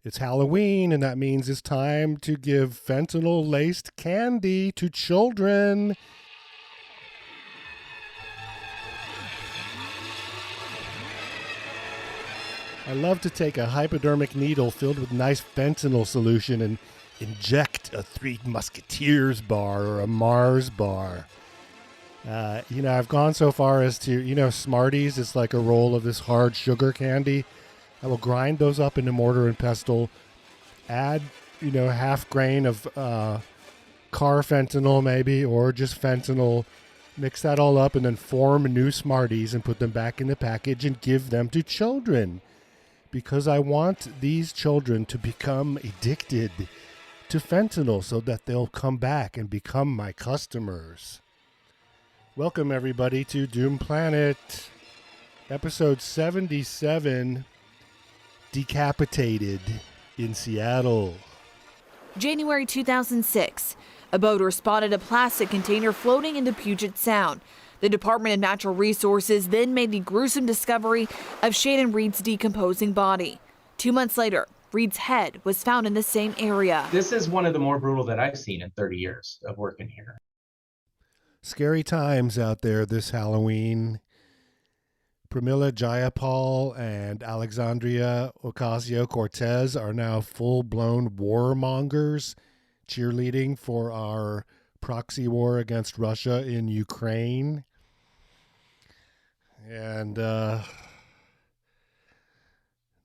It's Halloween, and that means it's time to give fentanyl-laced candy to children. I love to take a hypodermic needle filled with nice fentanyl solution and inject a Three Musketeers bar or a Mars bar. I've gone so far as to, Smarties, it's like a roll of this hard sugar candy. I will grind those up into mortar and pestle, add, half grain of carfentanil maybe, or just fentanyl, mix that all up and then form new Smarties and put them back in the package and give them to children. Because I want these children to become addicted to fentanyl so that they'll come back and become my customers. Welcome, everybody, to Doom Planet, episode 77, Decapitated in Seattle. January 2006, a boater spotted a plastic container floating into Puget Sound. The Department of Natural Resources then made the gruesome discovery of Shannon Reed's decomposing body. 2 months later, Reed's head was found in the same area. This is one of the more brutal that I've seen in 30 years of working here. Scary times out there this Halloween. Pramila Jayapal and Alexandria Ocasio-Cortez are now full-blown warmongers, cheerleading for our proxy war against Russia in Ukraine. And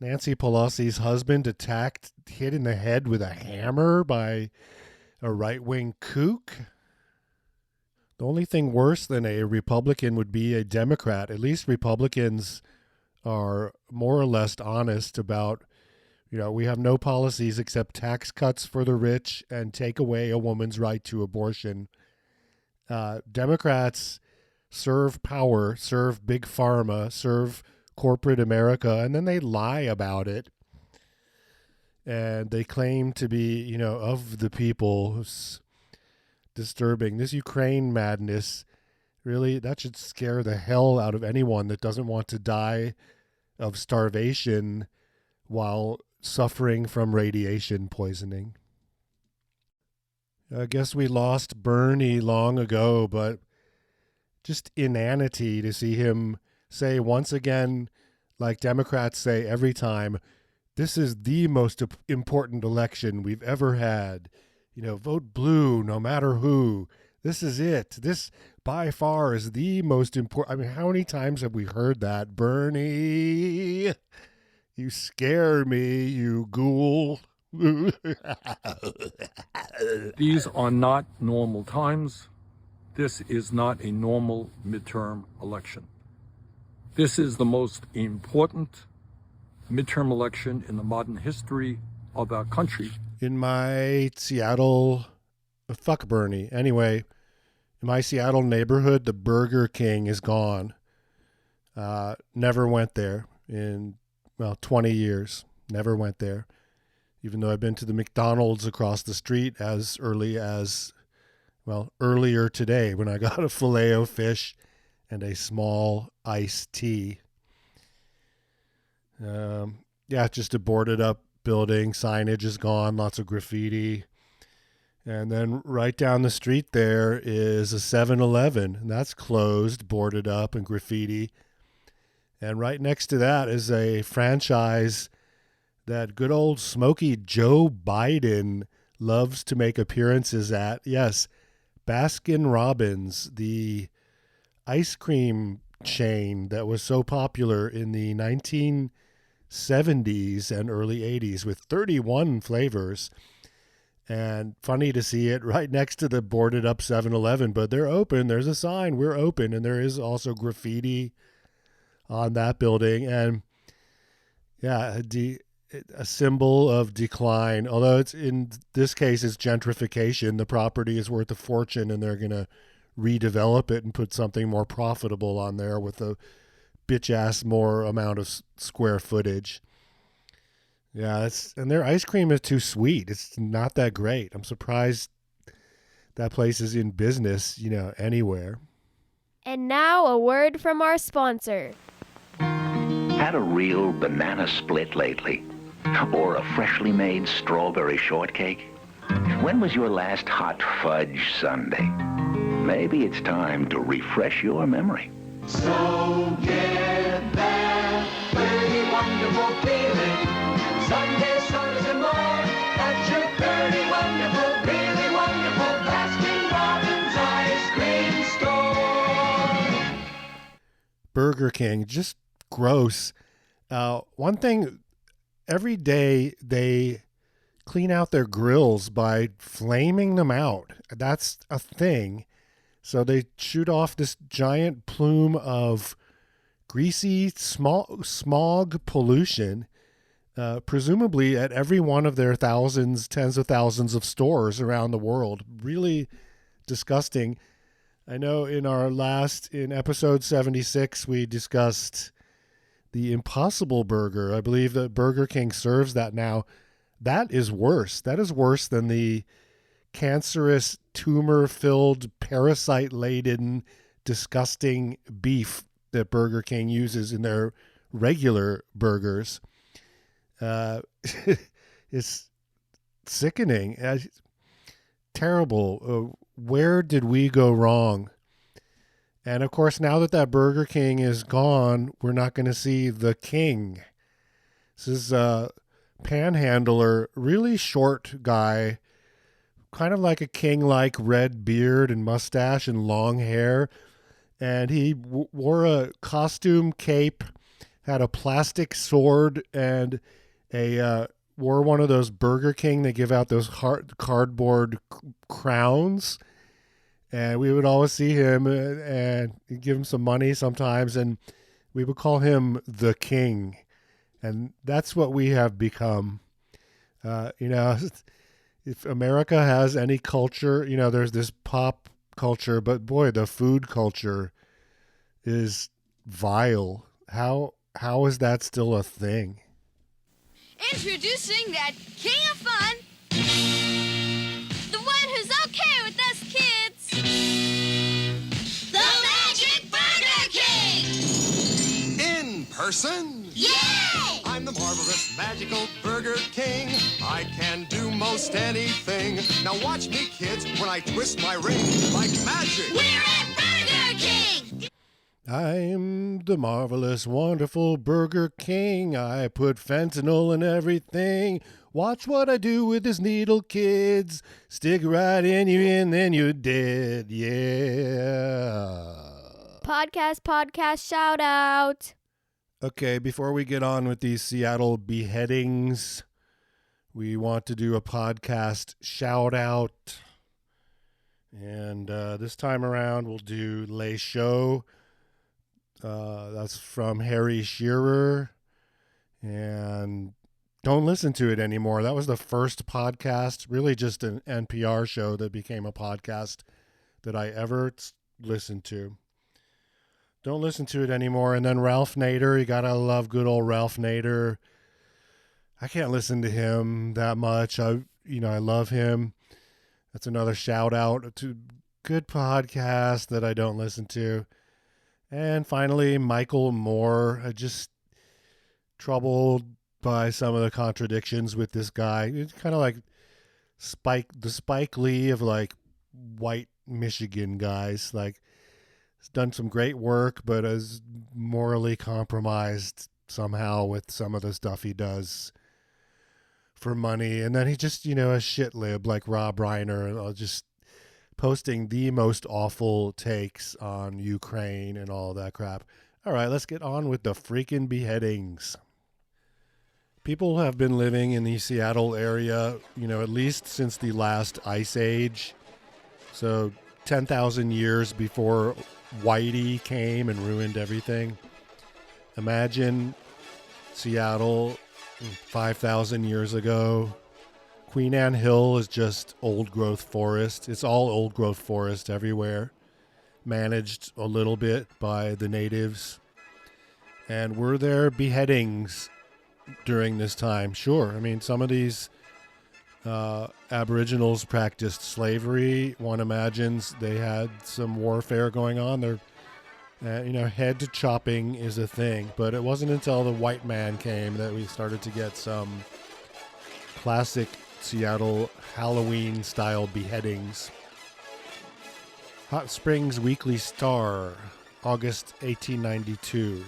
Nancy Pelosi's husband hit in the head with a hammer by a right-wing kook. The only thing worse than a Republican would be a Democrat. At least Republicans are more or less honest about, we have no policies except tax cuts for the rich and take away a woman's right to abortion. Democrats serve power, serve big pharma, serve corporate America, and then they lie about it. And they claim to be, of the people. Disturbing. This Ukraine madness, really, that should scare the hell out of anyone that doesn't want to die of starvation while suffering from radiation poisoning. I guess we lost Bernie long ago, but just inanity to see him say once again, like Democrats say every time, this is the most important election we've ever had. Vote blue no matter who. This is it. This, by far, is the most important. How many times have we heard that? Bernie, you scare me, you ghoul. These are not normal times. This is not a normal midterm election. This is the most important midterm election in the modern history of our country. In my Seattle, fuck Bernie. Anyway, in my Seattle neighborhood, the Burger King is gone. Never went there in, 20 years. Never went there. Even though I've been to the McDonald's across the street as early as, earlier today when I got a Filet-O-Fish and a small iced tea. Just a boarded up building, signage is gone, lots of graffiti. And then right down the street there is a 7-Eleven, and that's closed, boarded up, and graffiti. And right next to that is a franchise that good old smoky Joe Biden loves to make appearances at. Yes, Baskin Robbins, the ice cream chain that was so popular in the 1970s and early 80s with 31 flavors. And funny to see it right next to the boarded up 7-Eleven, but they're open. There's a sign, we're open. And there is also graffiti on that building. And a symbol of decline, although it's in this case it's gentrification. The property is worth a fortune and they're going to redevelop it and put something more profitable on there with a bitch ass more amount of square footage. Yeah, and their ice cream is too sweet. It's not that great. I'm surprised that place is in business, anywhere. And now a word from our sponsor. Had a real banana split lately? Or a freshly made strawberry shortcake? When was your last hot fudge sundae? Maybe it's time to refresh your memory. So get that very wonderful feeling. Sunday sodas and more at your very wonderful, really wonderful Baskin Robbins ice cream store. Burger King, just gross. One thing, every day they clean out their grills by flaming them out. That's a thing. So they shoot off this giant plume of greasy smog pollution, presumably at every one of their thousands, tens of thousands of stores around the world. Really disgusting. I know in episode 76, we discussed the Impossible Burger. I believe that Burger King serves that now. That is worse. That is worse than the cancerous, tumor-filled, parasite-laden, disgusting beef that Burger King uses in their regular burgers. It's sickening. Terrible. Where did we go wrong? And of course, now that Burger King is gone, we're not going to see the king. This is a panhandler, really short guy, kind of like a king-like red beard and mustache and long hair. And he wore a costume cape, had a plastic sword, and wore one of those Burger King. They give out those cardboard crowns. And we would always see him and give him some money sometimes. And we would call him the king. And that's what we have become. If America has any culture, there's this pop culture, but boy, the food culture is vile. How is that still a thing? Introducing that king of fun, the one who's okay with us kids, the Magic Burger King! In person? Yay! I'm the marvelous, magical Burger King. I can do most anything. Now watch me, kids, when I twist my ring like magic. We're at Burger King! I'm the marvelous, wonderful Burger King. I put fentanyl in everything. Watch what I do with this needle, kids. Stick right in you and then you're dead. Yeah. Podcast, shout out. Okay, before we get on with these Seattle beheadings, we want to do a podcast shout out. And this time around, we'll do Les Show. That's from Harry Shearer. And don't listen to it anymore. That was the first podcast, really just an NPR show that became a podcast that I ever listened to. Don't listen to it anymore. And then Ralph Nader, you gotta love good old Ralph Nader. I can't listen to him that much. I love him. That's another shout out to good podcast that I don't listen to. And finally, Michael Moore. I just troubled by some of the contradictions with this guy. It's kind of like the Spike Lee of like white Michigan guys. Like, he's done some great work, but is morally compromised somehow with some of the stuff he does for money. And then he just, a shit lib like Rob Reiner, just posting the most awful takes on Ukraine and all that crap. All right, let's get on with the freaking beheadings. People have been living in the Seattle area, at least since the last ice age. So 10,000 years before Whitey came and ruined everything. Imagine Seattle 5,000 years ago. Queen Anne Hill is just old growth forest. It's all old growth forest everywhere. Managed a little bit by the natives. And were there beheadings during this time? Sure. I mean, some of these Aboriginals practiced slavery. One imagines they had some warfare going on. They're, head chopping is a thing. But it wasn't until the white man came that we started to get some classic Seattle Halloween-style beheadings. Hot Springs Weekly Star, August 1892.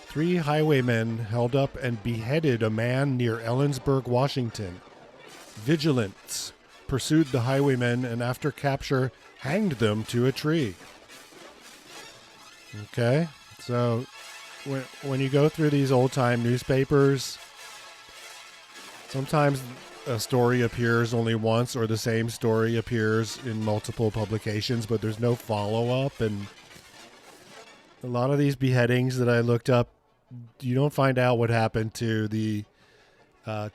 3 highwaymen held up and beheaded a man near Ellensburg, Washington. Vigilants pursued the highwaymen and after capture hanged them to a tree. Okay, so when you go through these old-time newspapers, sometimes a story appears only once or the same story appears in multiple publications, but there's no follow-up. And a lot of these beheadings that I looked up, you don't find out what happened to the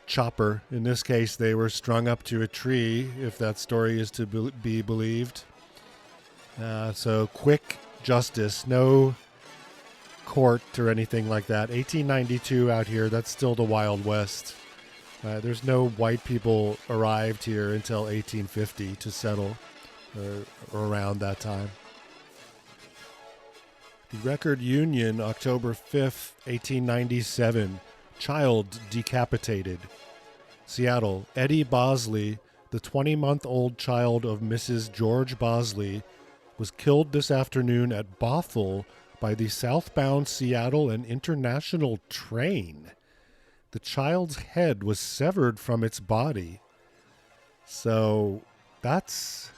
chopper. In this case, they were strung up to a tree, if that story is to be believed. So quick justice, no court or anything like that. 1892 out here, that's still the Wild West. There's no white people arrived here until 1850 to settle, or around that time. The Record Union, October 5th, 1897. Child decapitated. Seattle, Eddie Bosley, the 20-month-old child of Mrs. George Bosley, was killed this afternoon at Bothell by the southbound Seattle and International train. The child's head was severed from its body. So that's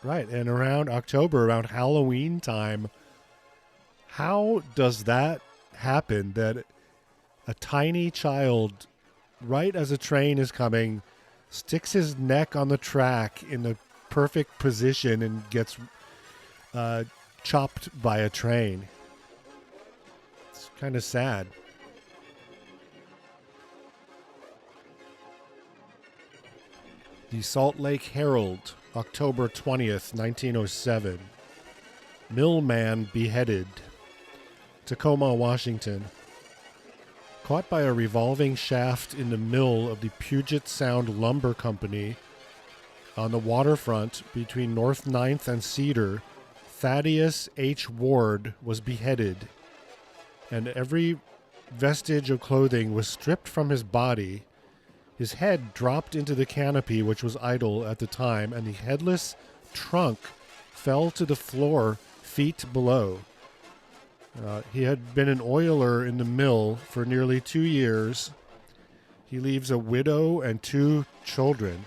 right. And around October, around Halloween time, how does that happen that a tiny child, right as a train is coming, sticks his neck on the track in the perfect position and gets chopped by a train? It's kind of sad. The Salt Lake Herald, October 20th, 1907. Millman beheaded. Tacoma, Washington. Caught by a revolving shaft in the mill of the Puget Sound Lumber Company on the waterfront between North 9th and Cedar, Thaddeus H. Ward was beheaded, and every vestige of clothing was stripped from his body. His head dropped into the canopy, which was idle at the time, and the headless trunk fell to the floor feet below. He had been an oiler in the mill for nearly 2 years. He leaves a widow and 2 children.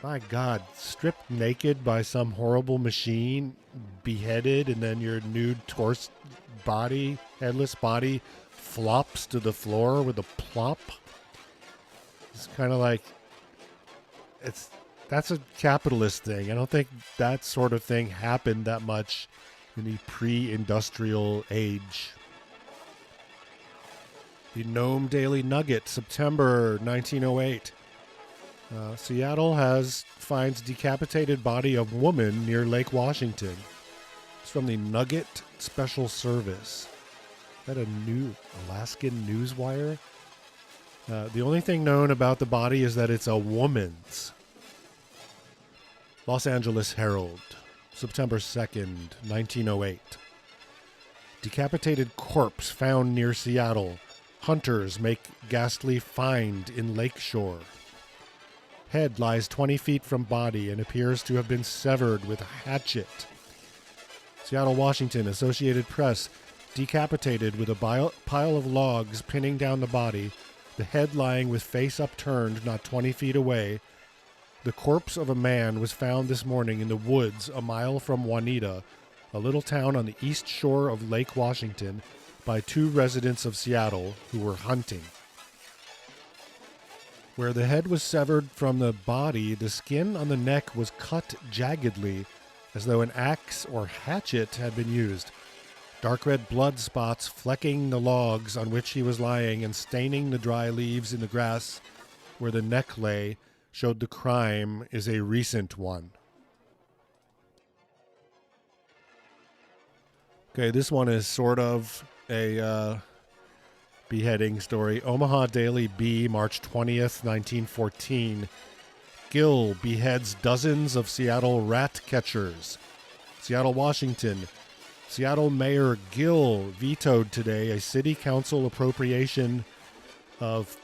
My God, stripped naked by some horrible machine, beheaded, and then your nude torso body, headless body, flops to the floor with a plop. It's kind of like, that's a capitalist thing. I don't think that sort of thing happened that much in the pre-industrial age. The Nome Daily Nugget, September 1908. Seattle finds decapitated body of woman near Lake Washington. It's from the Nugget Special Service. Is that a new Alaskan newswire? The only thing known about the body is that it's a woman's. Los Angeles Herald, September 2nd, 1908. Decapitated corpse found near Seattle. Hunters make ghastly find in Lakeshore. Head lies 20 feet from body and appears to have been severed with a hatchet. Seattle, Washington, Associated Press. Decapitated with a pile of logs pinning down the body, the head lying with face upturned not 20 feet away. The corpse of a man was found this morning in the woods a mile from Juanita, a little town on the east shore of Lake Washington, by 2 residents of Seattle who were hunting. Where the head was severed from the body, the skin on the neck was cut jaggedly, as though an axe or hatchet had been used. Dark red blood spots flecking the logs on which he was lying and staining the dry leaves in the grass where the neck lay showed the crime is a recent one. Okay, this one is sort of a beheading story. Omaha Daily Bee, March 20th, 1914. Gill beheads dozens of Seattle rat catchers. Seattle, Washington. Seattle Mayor Gill vetoed today a city council appropriation of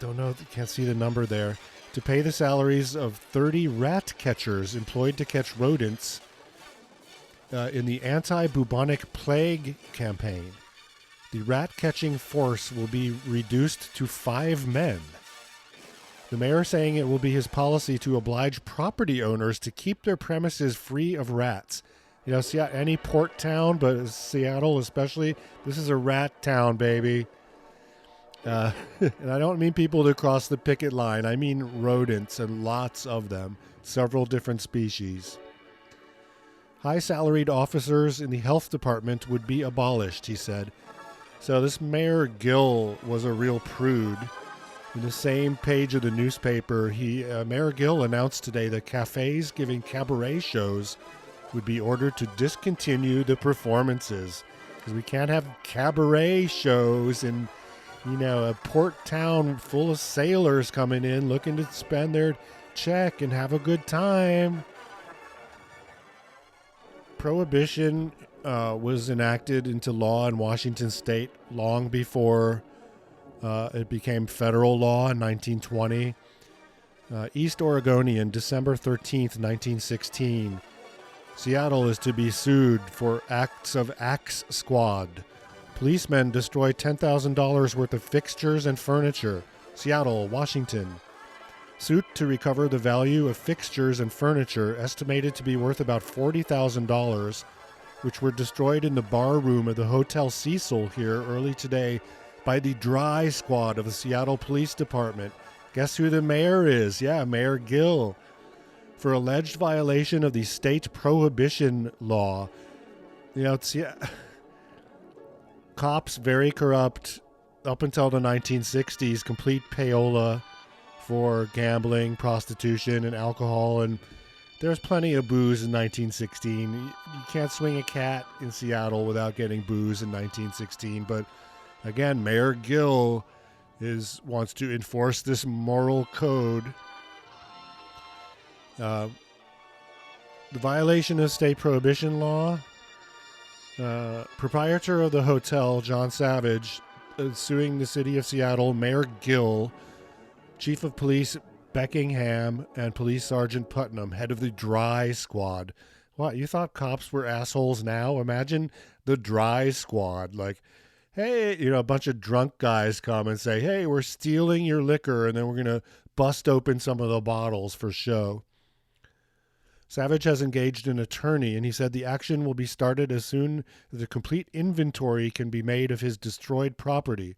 don't know, can't see the number there, to pay the salaries of 30 rat catchers employed to catch rodents in the anti-bubonic plague campaign. The rat-catching force will be reduced to 5 men. The mayor saying it will be his policy to oblige property owners to keep their premises free of rats. You know, see, any port town, but Seattle especially, this is a rat town, baby. And I don't mean people to cross the picket line. I mean rodents, and lots of them, several different species. High-salaried officers in the health department would be abolished, he said. So this Mayor Gill was a real prude. In the same page of the newspaper, Mayor Gill announced today that cafes giving cabaret shows would be ordered to discontinue the performances, because we can't have cabaret shows in, you know, a port town full of sailors coming in looking to spend their check and have a good time. Prohibition was enacted into law in Washington state long before it became federal law in 1920. East Oregonian, December 13th, 1916. Seattle is to be sued for acts of Axe Squad. Policemen destroy $10,000 worth of fixtures and furniture. Seattle, Washington. Suit to recover the value of fixtures and furniture estimated to be worth about $40,000, which were destroyed in the bar room of the Hotel Cecil here early today by the Dry Squad of the Seattle Police Department. Guess who the mayor is? Yeah, Mayor Gill. For alleged violation of the state prohibition law. You know, cops very corrupt up until the 1960s, complete payola for gambling, prostitution, and alcohol, and there's plenty of booze in 1916. You can't swing a cat in Seattle without getting booze in 1916, but again, Mayor Gill wants to enforce this moral code. The violation of state prohibition law, proprietor of the hotel, John Savage, suing the city of Seattle, Mayor Gill, Chief of Police Beckingham, and Police Sergeant Putnam, head of the Dry Squad. What, you thought cops were assholes now? Imagine the Dry Squad. Like, hey, you know, a bunch of drunk guys come and say, hey, we're stealing your liquor, and then we're going to bust open some of the bottles for show. Savage has engaged an attorney, and he said the action will be started as soon as a complete inventory can be made of his destroyed property.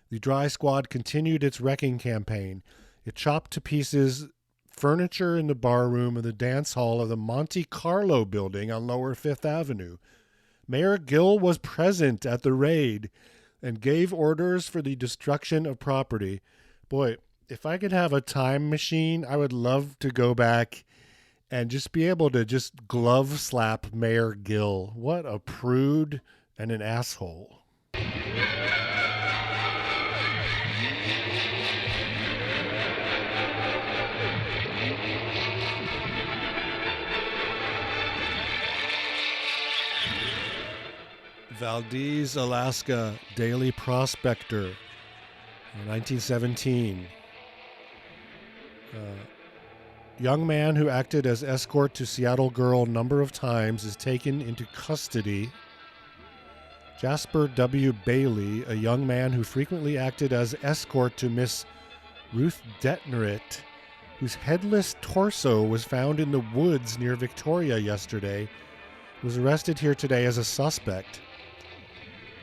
The Dry Squad continued its wrecking campaign. It chopped to pieces furniture in the bar room of the dance hall of the Monte Carlo building on Lower Fifth Avenue. Mayor Gill was present at the raid and gave orders for the destruction of property. Boy, if I could have a time machine, I would love to go back and just be able to just glove slap Mayor Gill. What a prude and an asshole. Valdez, Alaska, Daily Prospector, 1917. Young man who acted as escort to Seattle girl number of times is taken into custody. Jasper W. Bailey, a young man who frequently acted as escort to Miss Ruth Demerritt, whose headless torso was found in the woods near Victoria yesterday, was arrested here today as a suspect.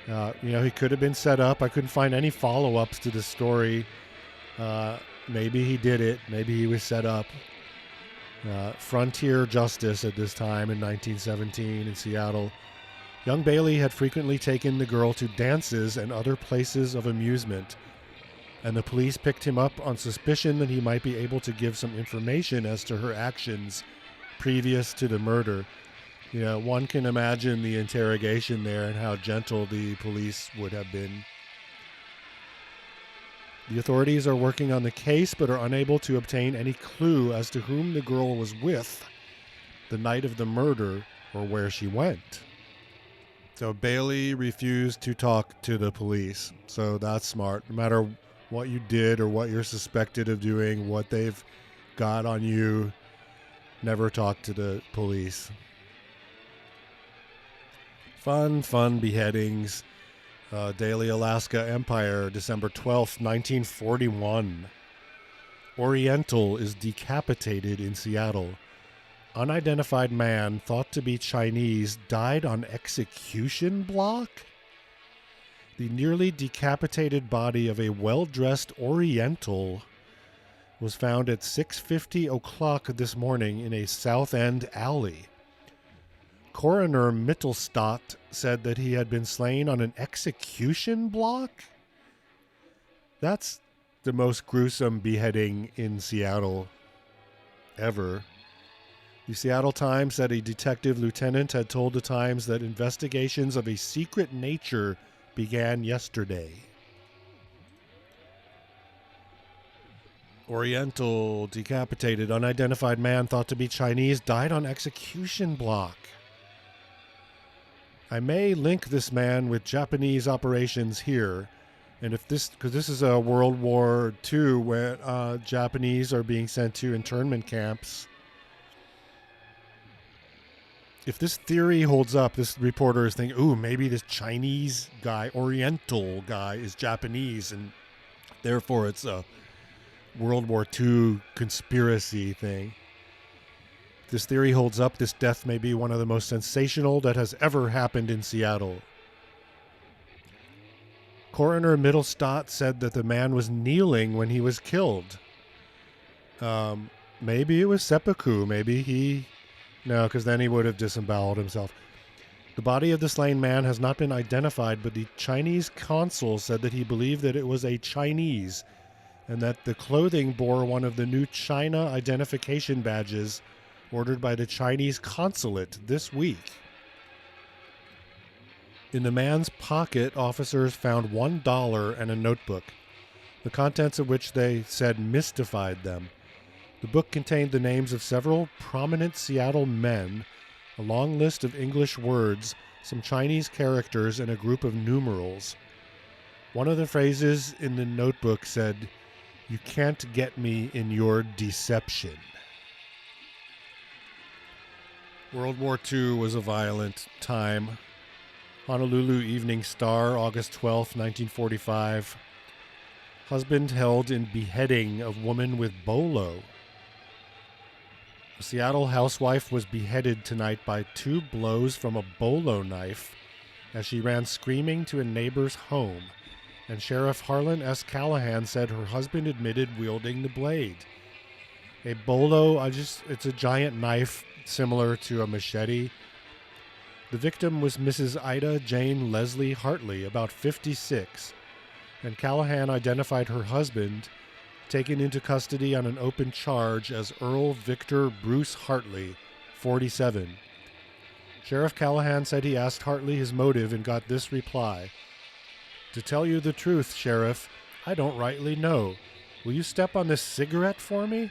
He could have been set up. I couldn't find any follow-ups to the story. Maybe he did it. Maybe he was set up. Frontier justice at this time in 1917 in Seattle. Young Bailey had frequently taken the girl to dances and other places of amusement, and the police picked him up on suspicion that he might be able to give some information as to her actions previous to the murder. You know, one can imagine the interrogation there and how gentle the police would have been. The authorities are working on the case but are unable to obtain any clue as to whom the girl was with the night of the murder or where she went. So Bailey refused to talk to the police. So that's smart. No matter what you did or what you're suspected of doing, what they've got on you. Never talk to the police. Fun beheadings. Daily Alaska Empire, December 12th, 1941. Oriental is decapitated in Seattle. Unidentified man thought to be Chinese died on execution block? The nearly decapitated body of a well-dressed Oriental was found at 6:50 o'clock this morning in a South End alley. Coroner Mittelstadt said that he had been slain on an execution block? That's the most gruesome beheading in Seattle ever. The Seattle Times said a detective lieutenant had told the Times that investigations of a secret nature began yesterday. Oriental decapitated. Unidentified man thought to be Chinese died on execution block. I may link this man with Japanese operations here. And if this, because this is a World War II where Japanese are being sent to internment camps. If this theory holds up, this reporter is thinking, ooh, maybe this Chinese guy, Oriental guy, is Japanese, and therefore it's a World War II conspiracy thing. If this theory holds up, this death may be one of the most sensational that has ever happened in Seattle. Coroner Mittelstadt said that the man was kneeling when he was killed. Maybe it was seppuku. Maybe he... No, because then he would have disemboweled himself. The body of the slain man has not been identified, but the Chinese consul said that he believed that it was a Chinese and that the clothing bore one of the new China identification badges ordered by the Chinese consulate this week. In the man's pocket, officers found $1 and a notebook, the contents of which they said mystified them. The book contained the names of several prominent Seattle men, a long list of English words, some Chinese characters, and a group of numerals. One of the phrases in the notebook said, "You can't get me in your deception." World War II was a violent time. Honolulu Evening Star, August 12, 1945. Husband held in beheading of woman with bolo. A Seattle housewife was beheaded tonight by 2 blows from a bolo knife as she ran screaming to a neighbor's home, and Sheriff Harlan S. Callahan said her husband admitted wielding the blade. A bolo, it's a giant knife similar to a machete. The victim was Mrs. Ida Jane Leslie Hartley, about 56, and Callahan identified her husband, taken into custody on an open charge, as Earl Victor Bruce Hartley, 47. Sheriff Callahan said he asked Hartley his motive and got this reply: "To tell you the truth, Sheriff, I don't rightly know. Will you step on this cigarette for me?"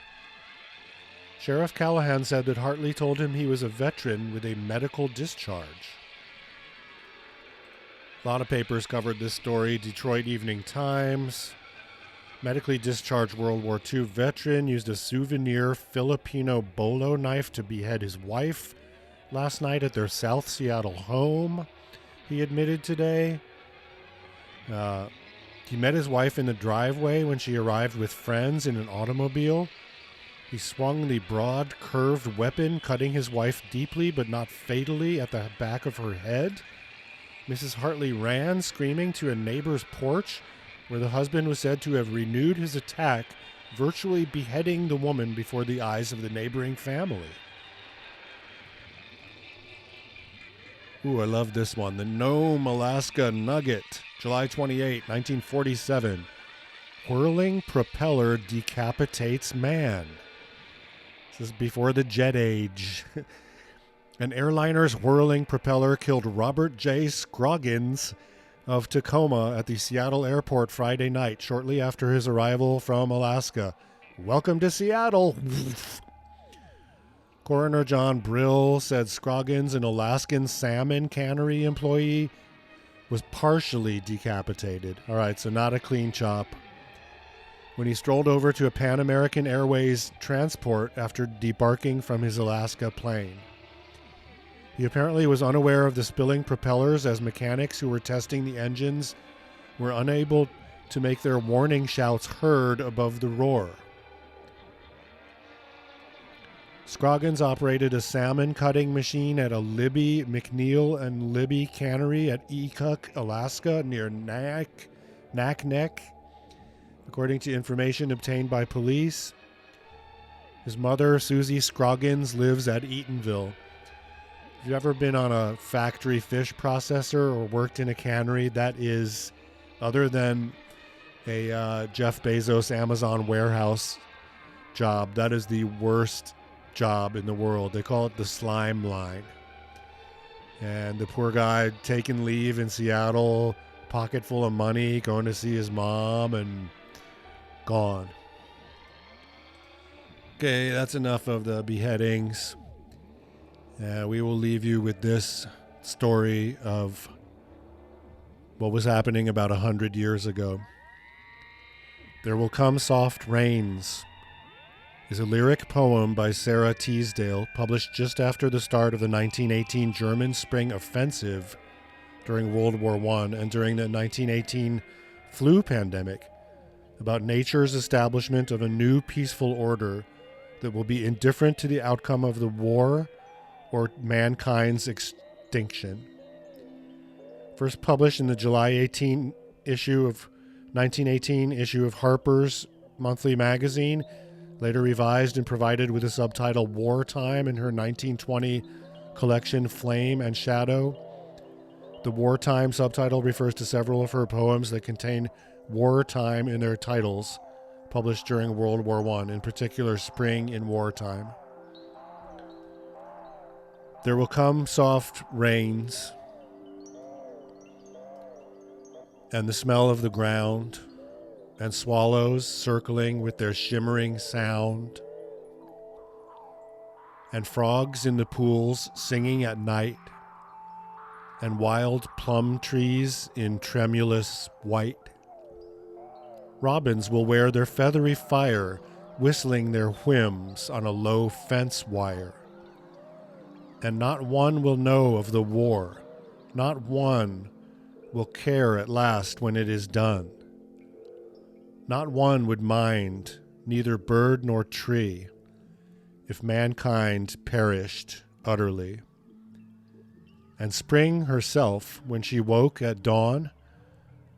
Sheriff Callahan said that Hartley told him he was a veteran with a medical discharge. A lot of papers covered this story. Detroit Evening Times. Medically discharged World War II veteran used a souvenir Filipino bolo knife to behead his wife last night at their South Seattle home, he admitted today. He met his wife in the driveway when she arrived with friends in an automobile. He swung the broad, curved weapon, cutting his wife deeply but not fatally at the back of her head. Mrs. Hartley ran, screaming, to a neighbor's porch, where the husband was said to have renewed his attack, virtually beheading the woman before the eyes of the neighboring family. Ooh, I love this one. The Nome, Alaska Nugget, July 28, 1947. Whirling propeller decapitates man. This is before the jet age. An airliner's whirling propeller killed Robert J. Scoggins of Tacoma at the Seattle airport Friday night, shortly after his arrival from Alaska. Welcome to Seattle. Coroner John Brill said Scoggins, an Alaskan salmon cannery employee, was partially decapitated. All right, so not a clean chop. when he strolled over to a Pan American Airways transport after debarking from his Alaska plane. He apparently was unaware of the spilling propellers, as mechanics who were testing the engines were unable to make their warning shouts heard above the roar. Scoggins operated a salmon cutting machine at a Libby, McNeil and Libby cannery at Ecook, Alaska, near Naknek, according to information obtained by police. His mother, Susie Scoggins, lives at Eatonville. If you've ever been on a factory fish processor or worked in a cannery, that is, other than a Jeff Bezos Amazon warehouse job, that is the worst job in the world. They call it the slime line. And the poor guy taking leave in Seattle, pocket full of money, going to see his mom, and gone. Okay, that's enough of the beheadings. We will leave you with this story of what was happening about 100 years ago. There Will Come Soft Rains is a lyric poem by Sarah Teasdale, published just after the start of the 1918 German Spring Offensive during World War I and during the 1918 flu pandemic, about nature's establishment of a new peaceful order that will be indifferent to the outcome of the war or mankind's extinction. First published in the July 1918 issue of Harper's Monthly Magazine, later revised and provided with the subtitle Wartime in her 1920 collection Flame and Shadow. The Wartime subtitle refers to several of her poems that contain wartime in their titles, published during World War I, in particular Spring in Wartime. There will come soft rains, and the smell of the ground, and swallows circling with their shimmering sound, and frogs in the pools singing at night, and wild plum trees in tremulous white. Robins will wear their feathery fire, whistling their whims on a low fence wire. And not one will know of the war, not one will care at last when it is done. Not one would mind, neither bird nor tree, if mankind perished utterly. And spring herself, when she woke at dawn,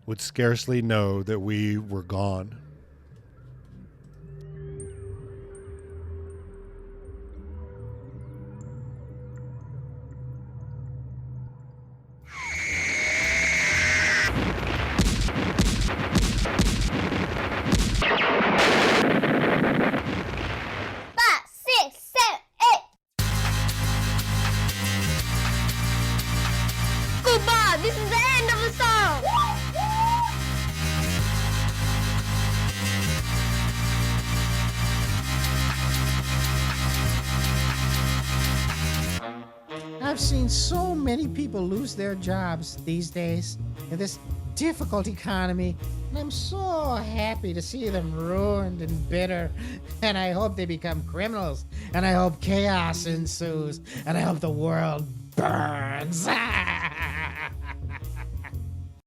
would scarcely know that we were gone. I've seen so many people lose their jobs these days in this difficult economy, and I'm so happy to see them ruined and bitter, and I hope they become criminals, and I hope chaos ensues, and I hope the world burns.